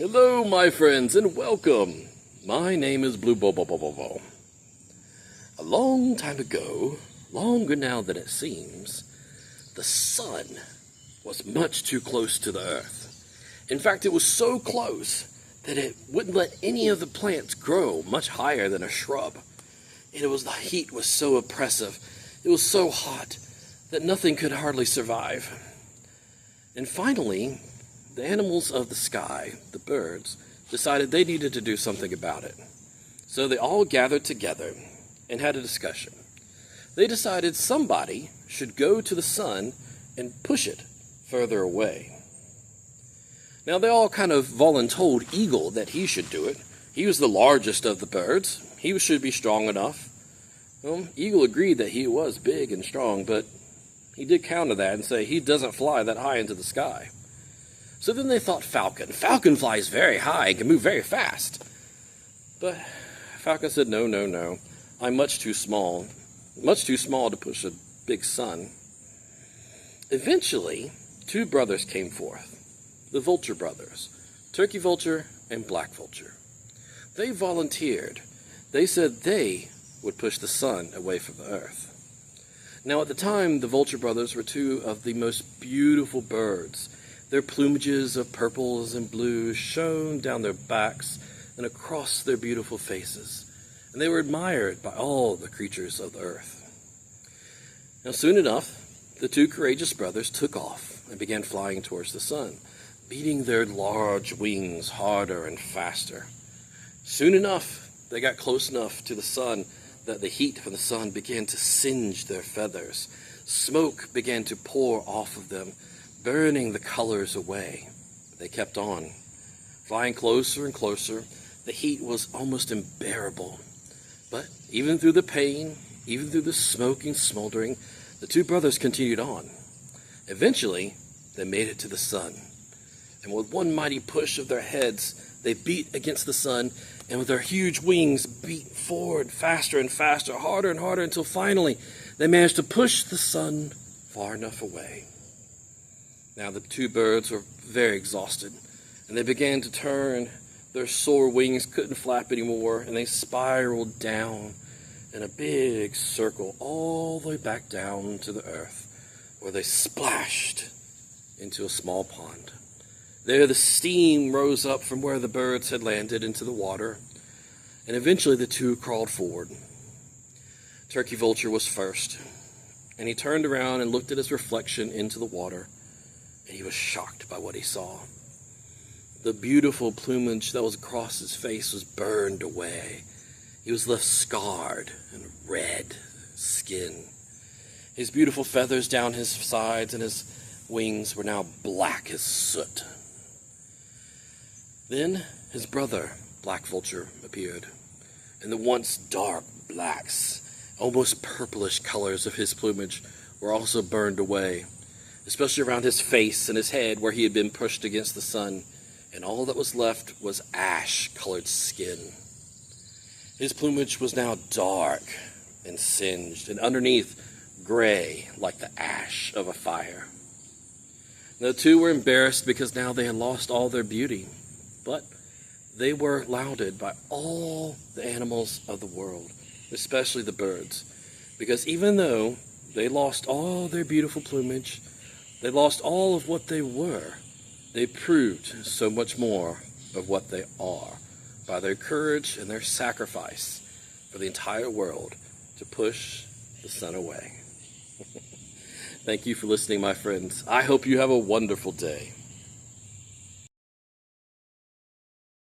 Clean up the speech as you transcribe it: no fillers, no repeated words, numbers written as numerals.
Hello, my friends, and welcome. My name is Blubobobobo. A long time ago, longer now than it seems, the sun was much too close to the earth. In fact, it was so close that it wouldn't let any of the plants grow much higher than a shrub. The heat was so oppressive, it was so hot that nothing could hardly survive. And finally, the animals of the sky, the birds, decided they needed to do something about it. So they all gathered together and had a discussion. They decided somebody should go to the sun and push it further away. Now they all kind of voluntold Eagle that he should do it. He was the largest of the birds. He should be strong enough. Well, Eagle agreed that he was big and strong, but he did counter that and say he doesn't fly that high into the sky. So then they thought Falcon. Falcon flies very high and can move very fast. But Falcon said, no, I'm much too small to push a big sun. Eventually, two brothers came forth, the Vulture Brothers, Turkey Vulture and Black Vulture. They volunteered. They said they would push the sun away from the earth. Now at the time, the Vulture Brothers were two of the most beautiful birds. Their plumages of purples and blues shone down their backs and across their beautiful faces, and they were admired by all the creatures of the earth. Now soon enough, the two courageous brothers took off and began flying towards the sun, beating their large wings harder and faster. Soon enough, they got close enough to the sun that the heat from the sun began to singe their feathers. Smoke began to pour off of them, burning the colors away. They kept on, flying closer and closer. The heat was almost unbearable. But even through the pain, even through the smoking, smoldering, the two brothers continued on. Eventually, they made it to the sun. And with one mighty push of their heads, they beat against the sun, and with their huge wings beat forward faster and faster, harder and harder, until finally they managed to push the sun far enough away. Now the two birds were very exhausted, and they began to turn. Their sore wings couldn't flap anymore, and they spiraled down in a big circle all the way back down to the earth, where they splashed into a small pond. There the steam rose up from where the birds had landed into the water, and eventually the two crawled forward. Turkey Vulture was first, and he turned around and looked at his reflection into the water, and he was shocked by what he saw. The beautiful plumage that was across his face was burned away. He was left scarred and red skin. His beautiful feathers down his sides and his wings were now black as soot. Then his brother, Black Vulture, appeared, and the once dark blacks, almost purplish colors of his plumage were also burned away, especially around his face and his head where he had been pushed against the sun, and all that was left was ash-colored skin. His plumage was now dark and singed, and underneath gray like the ash of a fire. The two were embarrassed because now they had lost all their beauty, but they were lauded by all the animals of the world, especially the birds, because even though they lost all their beautiful plumage, they lost all of what they were, they proved so much more of what they are by their courage and their sacrifice for the entire world to push the sun away. Thank you for listening, my friends. I hope you have a wonderful day.